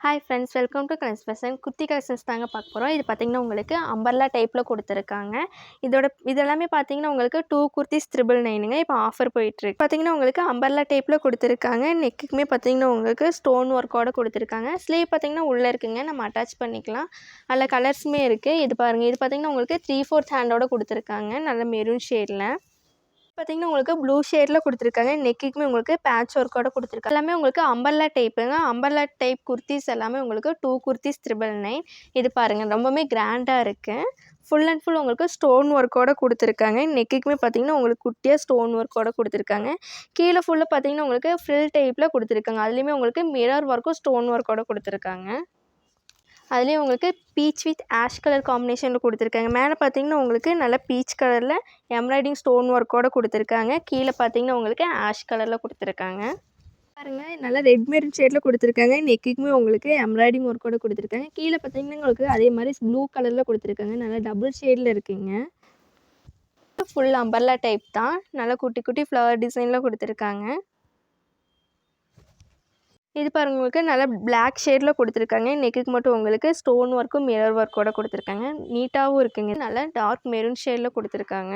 Hi friends, welcome to collections fashion. Kurti collections தாங்க பார்க்க போகிறோம். இது பார்த்திங்கன்னா உங்களுக்கு அம்பர்லா டைப்பில் கொடுத்துருக்காங்க. இதெல்லாமே பார்த்திங்கன்னா உங்களுக்கு 2 குர்த்திஸ் 999ங்க. இப்போ ஆஃபர் போயிட்டுருக்கு. பார்த்திங்கன்னா உங்களுக்கு அம்பர்லா டைப்பில் கொடுத்துருக்காங்க. நெக்குக்குமே பார்த்திங்கன்னா உங்களுக்கு ஸ்டோன் ஒர்க்கோடு கொடுத்துருக்காங்க. ஸ்லீவ் பார்த்திங்கன்னா உள்ளே இருக்குங்க, நம்ம அட்டாச் பண்ணிக்கலாம். அதில் கலர்ஸுமே இருக்குது. இது பாருங்கள், இது பார்த்திங்கன்னா உங்களுக்கு 3/4 ஹேண்டோடு கொடுத்துருக்காங்க. நல்ல மெரூன் ஷேடில். பார்த்திங்கன்னா உங்களுக்கு ப்ளூ ஷேடில் கொடுத்துருக்காங்க. நெக்குக்குமே உங்களுக்கு பேட்ச் ஒர்க்கோட கொடுத்துருக்காங்க. எல்லாமே உங்களுக்கு அம்பர்லா டைப்புங்க. அம்பர்லா டைப் குர்த்திஸ் எல்லாமே உங்களுக்கு 2 குர்த்திஸ் 999. இது பாருங்கள், ரொம்பவுமே கிராண்டாக இருக்குது. ஃபுல் அண்ட் ஃபுல் உங்களுக்கு ஸ்டோன் ஒர்க்கோட கொடுத்துருக்காங்க. நெக்குக்குமே பார்த்திங்கன்னா உங்களுக்கு குட்டியாக ஸ்டோன் ஒர்க்கோட கொடுத்துருக்காங்க. கீழே ஃபுல்லாக பார்த்திங்கன்னா உங்களுக்கு ஃப்ரில் டைப்பில் கொடுத்துருக்காங்க. அதுலேயுமே உங்களுக்கு மிரர் ஒர்க்கும் ஸ்டோன் ஒர்க்கோட கொடுத்துருக்காங்க. அதுலேயும் உங்களுக்கு பீச் வித் ஆஷ் கலர் காம்பினேஷனில் கொடுத்துருக்காங்க. மேலே பார்த்தீங்கன்னா உங்களுக்கு நல்ல பீச் கலரில் எம்ப்ராய்டிங் ஸ்டோன் ஒர்க்கோடு கொடுத்துருக்காங்க. கீழே பார்த்தீங்கன்னா உங்களுக்கு ஆஷ் கலரில் கொடுத்துருக்காங்க. பாருங்கள், நல்லா ரெட் மெரூன் ஷேடில் கொடுத்துருக்காங்க. நெக்குக்குமே உங்களுக்கு எம்ப்ராய்டிங் ஒர்க்கோடு கொடுத்துருக்காங்க. கீழே பார்த்தீங்கன்னா உங்களுக்கு அதே மாதிரி ப்ளூ கலரில் கொடுத்துருக்காங்க. நல்லா டபுள் ஷேடில் இருக்குங்க. ஃபுல் அம்பர்லா டைப் தான். நல்லா குட்டி குட்டி ஃப்ளவர் டிசைனில் கொடுத்துருக்காங்க. இது பாருங்க, உங்களுக்கு நல்லா பிளாக் ஷேடில் கொடுத்துருக்காங்க. நெக்குக்கு மட்டும் உங்களுக்கு ஸ்டோன் ஒர்க்கும் மிரர் ஒர்க்கோட கொடுத்துருக்காங்க. நீட்டாகவும் இருக்குங்க. நல்லா டார்க் மெரூன் ஷேடில் கொடுத்துருக்காங்க.